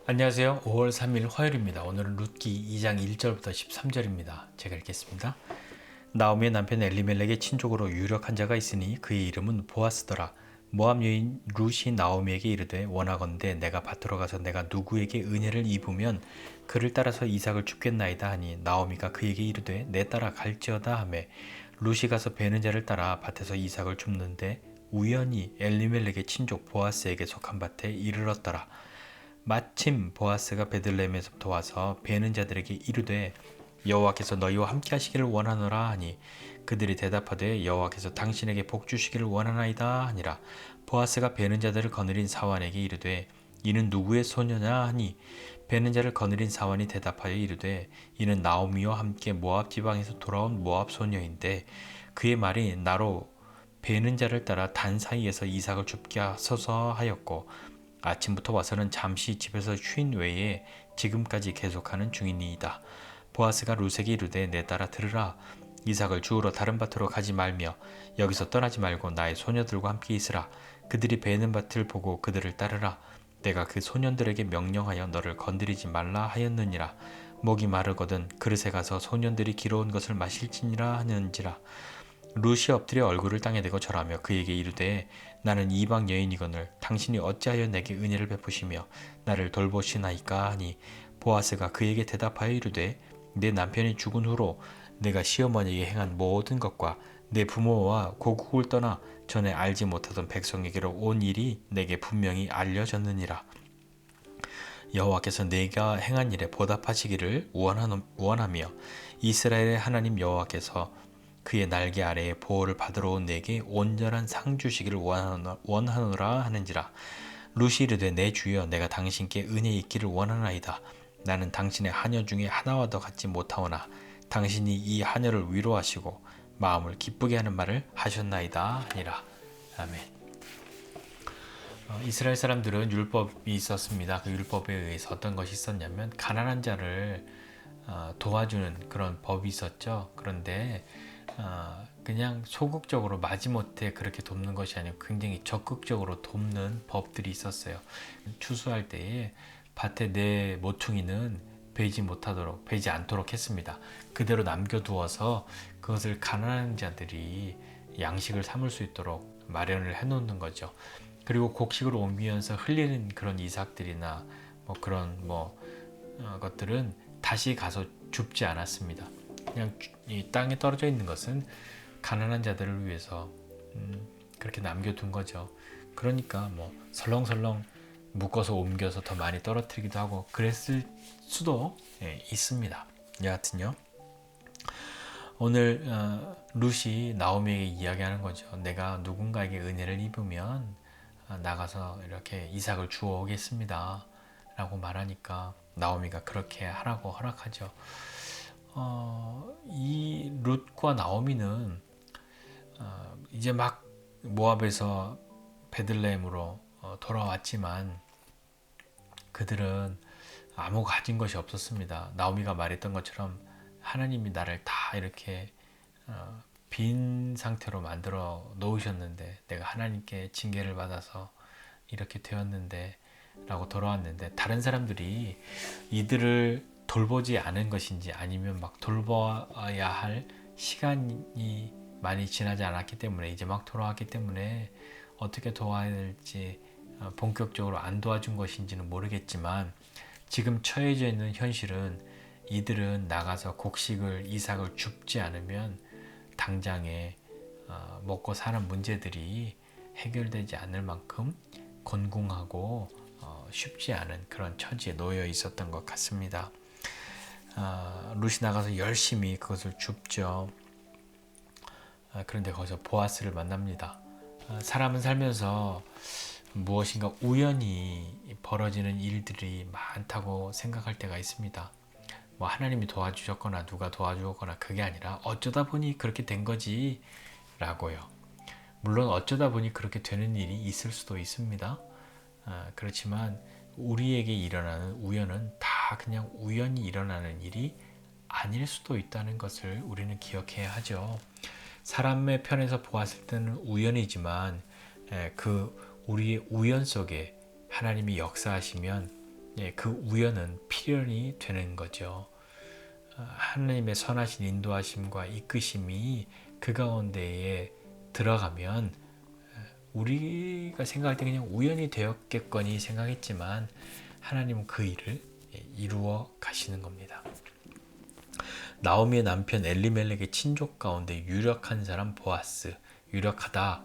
안녕하세요. 5월 3일 화요일입니다. 오늘은 룻기 2장 1절부터 13절입니다. 제가 읽겠습니다. 나오미의 남편 엘리멜렉의 친족으로 유력한 자가 있으니 그의 이름은 보아스더라. 모압 여인 룻이 나오미에게 이르되 원하건대 내가 밭으로 가서 내가 누구에게 은혜를 입으면 그를 따라서 이삭을 줍겠나이다 하니 나오미가 그에게 이르되 내 따라 갈지어다 하매 룻이 가서 베는 자를 따라 밭에서 이삭을 줍는데 우연히 엘리멜렉의 친족 보아스에게 속한 밭에 이르렀더라. 마침 보아스가 베들레헴에서부터 와서 베는 자들에게 이르되 여호와께서 너희와 함께 하시기를 원하노라 하니 그들이 대답하되 여호와께서 당신에게 복 주시기를 원하나이다 하니라. 보아스가 베는 자들을 거느린 사환에게 이르되 이는 누구의 소녀냐 하니 베는 자를 거느린 사환이 대답하여 이르되 이는 나오미와 함께 모압 지방에서 돌아온 모압 소녀인데 그의 말이 나로 베는 자를 따라 단 사이에서 이삭을 줍게 하소서 하였고 아침부터 와서는 잠시 집에서 쉰 외에 지금까지 계속하는 중이니이다. 보아스가 룻에게 이르되 내 따라 들으라. 이삭을 주우러 다른 밭으로 가지 말며 여기서 떠나지 말고 나의 소녀들과 함께 있으라. 그들이 베는 밭을 보고 그들을 따르라. 내가 그 소년들에게 명령하여 너를 건드리지 말라 하였느니라. 목이 마르거든 그릇에 가서 소년들이 길어온 것을 마실지니라 하는지라. 룻이 엎드려 얼굴을 땅에 대고 절하며 그에게 이르되 나는 이방 여인이거늘 당신이 어찌하여 내게 은혜를 베푸시며 나를 돌보시나이까 하니 보아스가 그에게 대답하여 이르되 내 남편이 죽은 후로 내가 시어머니에게 행한 모든 것과 내 부모와 고국을 떠나 전에 알지 못하던 백성에게로 온 일이 내게 분명히 알려졌느니라. 여호와께서 내가 행한 일에 보답하시기를 원하며 이스라엘의 하나님 여호와께서 그의 날개 아래에 보호를 받으러 온 내게 온전한 상 주시기를 원하노라 하는지라. 룻이 이르되 내 주여 내가 당신께 은혜 있기를 원하나이다. 나는 당신의 하녀 중에 하나와도 같지 못하오나 당신이 이 하녀를 위로하시고 마음을 기쁘게 하는 말을 하셨나이다 하니라. 아멘. 이스라엘 사람들은 율법이 있었습니다. 그 율법에 의해서 어떤 것이 있었냐면 가난한 자를 도와주는 그런 법이 있었죠. 그런데 그냥 소극적으로 마지못해 그렇게 돕는 것이 아니고 굉장히 적극적으로 돕는 법들이 있었어요. 추수할 때에 밭에 내 모퉁이는 베지 않도록 했습니다. 그대로 남겨두어서 그것을 가난한 자들이 양식을 삼을 수 있도록 마련을 해놓는 거죠. 그리고 곡식으로 옮기면서 흘리는 그런 이삭들이나 그런 것들은 다시 가서 줍지 않았습니다. 그냥 이 땅에 떨어져 있는 것은 가난한 자들을 위해서 그렇게 남겨둔 거죠. 그러니까 설렁설렁 묶어서 옮겨서 더 많이 떨어뜨리기도 하고 그랬을 수도 있습니다. 여하튼요. 오늘 룻이 나오미에게 이야기하는 거죠. 내가 누군가에게 은혜를 입으면 나가서 이렇게 이삭을 주워 오겠습니다 라고 말하니까 나오미가 그렇게 하라고 허락하죠. 이 룻과 나오미는 이제 막 모압에서 베들레헴으로 돌아왔지만 그들은 아무 가진 것이 없었습니다. 나오미가 말했던 것처럼 하나님이 나를 다 이렇게 빈 상태로 만들어 놓으셨는데 내가 하나님께 징계를 받아서 이렇게 되었는데 라고 돌아왔는데 다른 사람들이 이들을 돌보지 않은 것인지 아니면 막 돌봐야 할 시간이 많이 지나지 않았기 때문에 이제 막 돌아왔기 때문에 어떻게 도와야 될지 본격적으로 안 도와준 것인지는 모르겠지만 지금 처해져 있는 현실은 이들은 나가서 곡식을 이삭을 줍지 않으면 당장에 먹고 사는 문제들이 해결되지 않을 만큼 곤궁하고 쉽지 않은 그런 처지에 놓여 있었던 것 같습니다. 룻이 나가서 열심히 그것을 줍죠. 그런데 거기서 보아스를 만납니다. 사람은 살면서 무엇인가 우연히 벌어지는 일들이 많다고 생각할 때가 있습니다. 하나님이 도와주셨거나 누가 도와주었거나 그게 아니라 어쩌다 보니 그렇게 된 거지 라고요. 물론 어쩌다 보니 그렇게 되는 일이 있을 수도 있습니다. 그렇지만 우리에게 일어나는 우연은 다 그냥 우연히 일어나는 일이 아닐 수도 있다는 것을 우리는 기억해야 하죠. 사람의 편에서 보았을 때는 우연이지만 그 우리의 우연 속에 하나님이 역사하시면 그 우연은 필연이 되는 거죠. 하나님의 선하신 인도하심과 이끄심이 그 가운데에 들어가면 우리가 생각할 때 그냥 우연이 되었겠거니 생각했지만 하나님은 그 일을 이루어 가시는 겁니다. 나오미의 남편 엘리멜렉의 친족 가운데 유력한 사람 보아스. 유력하다.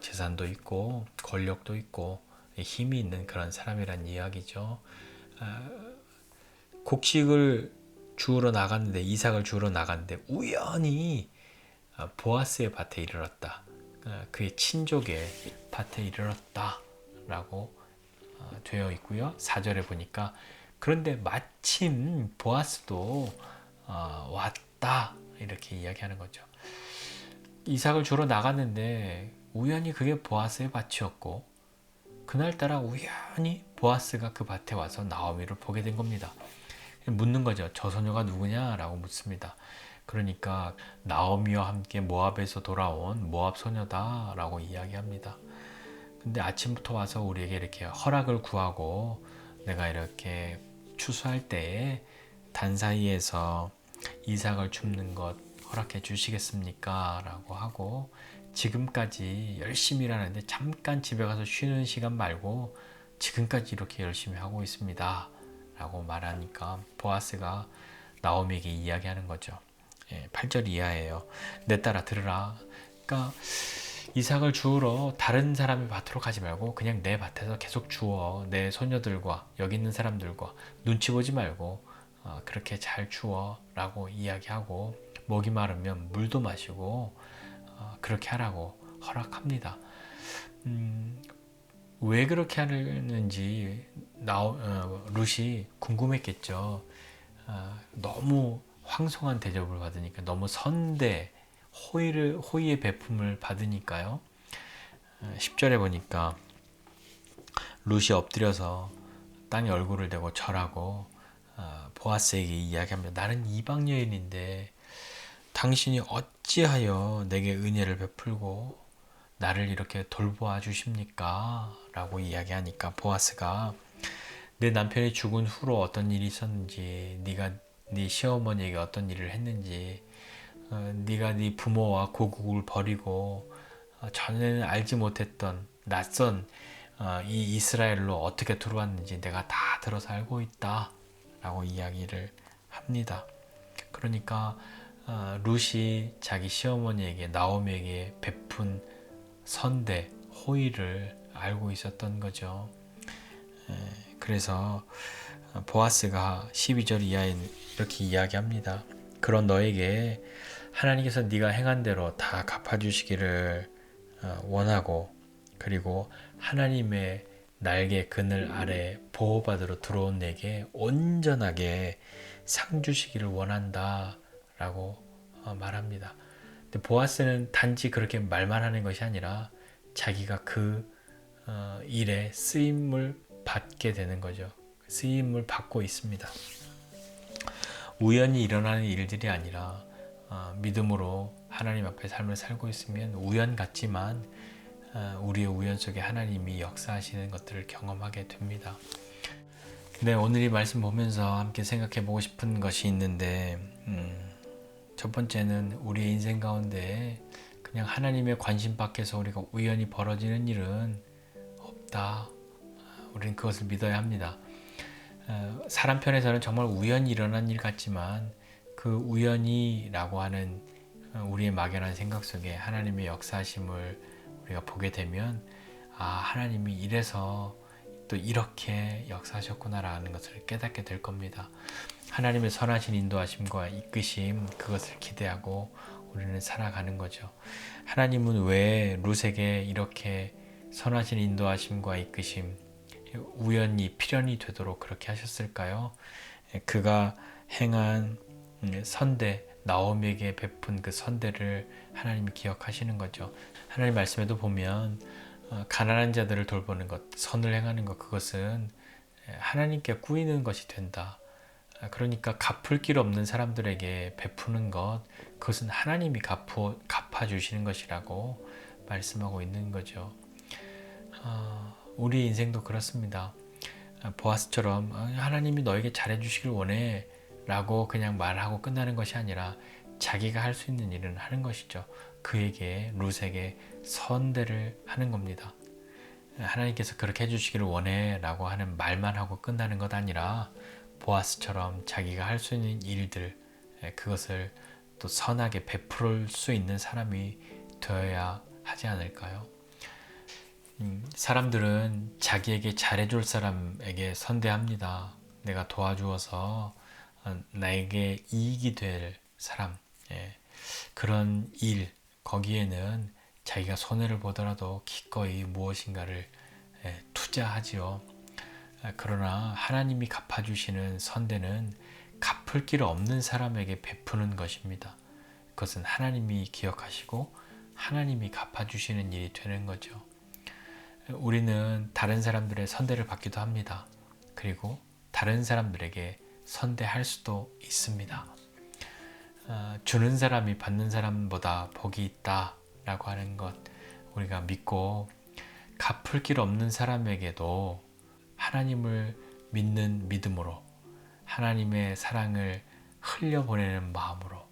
재산도 있고 권력도 있고 힘이 있는 그런 사람이란 이야기죠. 곡식을 주우러 나갔는데, 이삭을 주우러 나갔는데 우연히 보아스의 밭에 이르렀다. 그의 친족의 밭에 이르렀다 라고 되어 있고요. 4절에 보니까 그런데 마침 보아스도 왔다 이렇게 이야기하는 거죠. 이삭을 주러 나갔는데 우연히 그게 보아스의 밭이었고, 그날따라 우연히 보아스가 그 밭에 와서 나오미를 보게 된 겁니다. 묻는 거죠. 저 소녀가 누구냐라고 묻습니다. 그러니까 나오미와 함께 모압에서 돌아온 모압 소녀다라고 이야기합니다. 근데 아침부터 와서 우리에게 이렇게 허락을 구하고, 내가 이렇게 추수할 때에 단 사이에서 이삭을 줍는 것 허락해 주시겠습니까? 라고 하고, 지금까지 열심히 일하는데 잠깐 집에 가서 쉬는 시간 말고 지금까지 이렇게 열심히 하고 있습니다 라고 말하니까 보아스가 나오미에게 이야기하는 거죠. 8절 이하예요. 내 딸아 들으라. 그러니까 이삭을 주우러 다른 사람의 밭으로 가지 말고 그냥 내 밭에서 계속 주워. 내 소녀들과 여기 있는 사람들과 눈치 보지 말고 그렇게 잘 주워 라고 이야기하고, 목이 마르면 물도 마시고 그렇게 하라고 허락합니다. 왜 그렇게 하는지 룻이 궁금했겠죠. 너무 황송한 대접을 받으니까, 너무 호의의 베품을 받으니까요. 10절에 보니까 룻이 엎드려서 땅에 얼굴을 대고 절하고 보아스에게 이야기합니다. 나는 이방 여인인데 당신이 어찌하여 내게 은혜를 베풀고 나를 이렇게 돌보아 주십니까? 라고 이야기하니까 보아스가 내 남편이 죽은 후로 어떤 일이 있었는지, 네가 네 시어머니에게 어떤 일을 했는지, 네가 네 부모와 고국을 버리고 전에는 알지 못했던 낯선 이 이스라엘로 어떻게 들어왔는지 내가 다 들어서 알고 있다 라고 이야기를 합니다. 그러니까 룻이 자기 시어머니에게, 나오미에게 베푼 선대, 호의를 알고 있었던 거죠. 그래서 보아스가 12절 이하에 이렇게 이야기합니다. 그런 너에게 하나님께서 네가 행한 대로 다 갚아주시기를 원하고, 그리고 하나님의 날개 그늘 아래 보호받으러 들어온 내게 온전하게 상 주시기를 원한다 라고 말합니다. 근데 보아스는 단지 그렇게 말만 하는 것이 아니라 자기가 그 일에 쓰임을 받게 되는 거죠. 쓰임을 받고 있습니다. 우연히 일어나는 일들이 아니라 믿음으로 하나님 앞에 삶을 살고 있으면 우연 같지만 우리의 우연 속에 하나님이 역사하시는 것들을 경험하게 됩니다. 네, 오늘 이 말씀 보면서 함께 생각해 보고 싶은 것이 있는데, 첫 번째는 우리의 인생 가운데 그냥 하나님의 관심 밖에서 우리가 우연히 벌어지는 일은 없다. 우리는 그것을 믿어야 합니다. 사람 편에서는 정말 우연히 일어난 일 같지만 그 우연이라고 하는 우리의 막연한 생각 속에 하나님의 역사하심을 우리가 보게 되면, 하나님이 이래서 또 이렇게 역사하셨구나라는 것을 깨닫게 될 겁니다. 하나님의 선하신 인도하심과 이끄심, 그것을 기대하고 우리는 살아가는 거죠. 하나님은 왜 룻에게 이렇게 선하신 인도하심과 이끄심, 우연히 필연이 되도록 그렇게 하셨을까요? 그가 행한 선대, 나오미에게 베푼 그 선대를 하나님이 기억하시는 거죠. 하나님 말씀에도 보면 가난한 자들을 돌보는 것, 선을 행하는 것, 그것은 하나님께 꾸이는 것이 된다. 그러니까 갚을 길 없는 사람들에게 베푸는 것, 그것은 하나님이 갚아주시는 것이라고 말씀하고 있는 거죠. 우리 인생도 그렇습니다. 보아스처럼 하나님이 너에게 잘해주시길 원해 라고 그냥 말하고 끝나는 것이 아니라 자기가 할 수 있는 일은 하는 것이죠. 그에게, 룻에게 선대를 하는 겁니다. 하나님께서 그렇게 해주시기를 원해 라고 하는 말만 하고 끝나는 것 아니라 보아스처럼 자기가 할 수 있는 일들, 그것을 또 선하게 베풀 수 있는 사람이 되어야 하지 않을까요? 사람들은 자기에게 잘해줄 사람에게 선대합니다. 내가 도와주어서 나에게 이익이 될 사람, 그런 일, 거기에는 자기가 손해를 보더라도 기꺼이 무엇인가를 투자하지요. 그러나 하나님이 갚아주시는 선대는 갚을 길 없는 사람에게 베푸는 것입니다. 그것은 하나님이 기억하시고 하나님이 갚아주시는 일이 되는 거죠. 우리는 다른 사람들의 선대를 받기도 합니다. 그리고 다른 사람들에게 선대할 수도 있습니다. 주는 사람이 받는 사람보다 복이 있다 라고 하는 것 우리가 믿고, 갚을 길 없는 사람에게도 하나님을 믿는 믿음으로, 하나님의 사랑을 흘려보내는 마음으로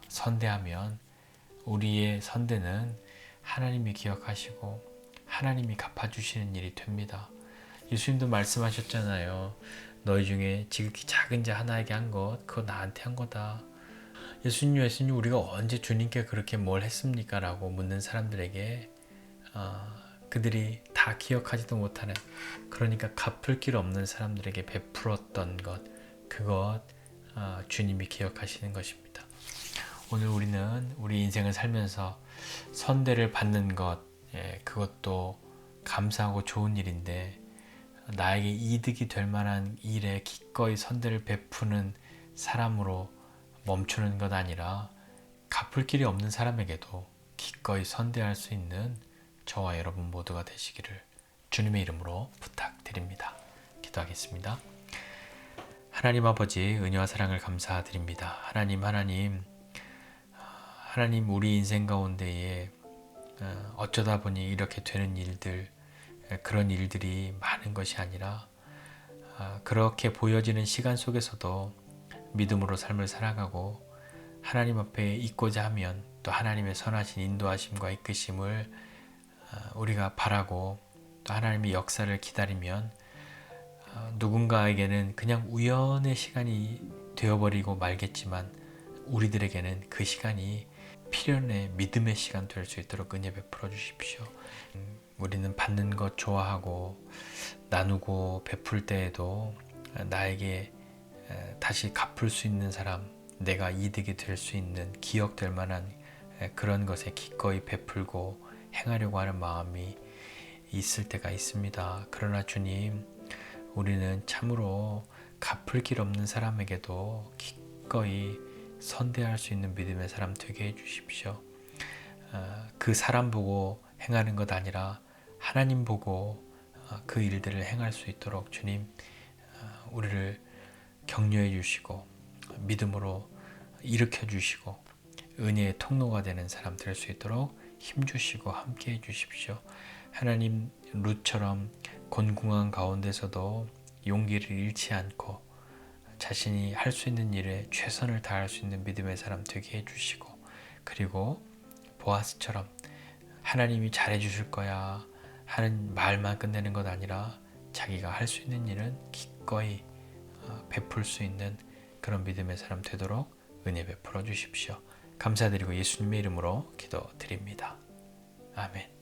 선대하면 우리의 선대는 하나님이 기억하시고 하나님이 갚아주시는 일이 됩니다. 예수님도 말씀하셨잖아요. 너희 중에 지극히 작은 자 하나에게 한 것, 그거 나한테 한 거다. 예수님 우리가 언제 주님께 그렇게 뭘 했습니까? 라고 묻는 사람들에게 그들이 다 기억하지도 못하는, 그러니까 갚을 길 없는 사람들에게 베풀었던 것, 그것 주님이 기억하시는 것입니다. 오늘 우리는 우리 인생을 살면서 선대를 받는 것, 그것도 감사하고 좋은 일인데, 나에게 이득이 될 만한 일에 기꺼이 선대를 베푸는 사람으로 멈추는 것 아니라 갚을 길이 없는 사람에게도 기꺼이 선대할 수 있는 저와 여러분 모두가 되시기를 주님의 이름으로 부탁드립니다. 기도하겠습니다. 하나님 아버지, 은혜와 사랑을 감사드립니다. 하나님 우리 인생 가운데에 어쩌다 보니 이렇게 되는 일들, 그런 일들이 많은 것이 아니라 그렇게 보여지는 시간 속에서도 믿음으로 삶을 살아가고 하나님 앞에 있고자 하면 또 하나님의 선하신 인도하심과 이끄심을 우리가 바라고 또 하나님의 역사를 기다리면 누군가에게는 그냥 우연의 시간이 되어버리고 말겠지만 우리들에게는 그 시간이 필연의 믿음의 시간 될 수 있도록 은혜 베풀어 주십시오. 우리는 받는 것 좋아하고 나누고 베풀 때에도 나에게 다시 갚을 수 있는 사람, 내가 이득이 될 수 있는, 기억될 만한 그런 것에 기꺼이 베풀고 행하려고 하는 마음이 있을 때가 있습니다. 그러나 주님, 우리는 참으로 갚을 길 없는 사람에게도 기꺼이 선대할 수 있는 믿음의 사람 되게 해주십시오. 그 사람 보고 행하는 것 아니라 하나님 보고 그 일들을 행할 수 있도록 주님, 우리를 격려해 주시고 믿음으로 일으켜 주시고 은혜의 통로가 되는 사람 될 수 있도록 힘 주시고 함께 해 주십시오. 하나님, 룻처럼 곤궁한 가운데서도 용기를 잃지 않고 자신이 할 수 있는 일에 최선을 다할 수 있는 믿음의 사람 되게 해주시고, 그리고 보아스처럼 하나님이 잘해 주실 거야 하는 말만 끝내는 것 아니라 자기가 할 수 있는 일은 기꺼이 베풀 수 있는 그런 믿음의 사람 되도록 은혜 베풀어 주십시오. 감사드리고 예수님의 이름으로 기도드립니다. 아멘.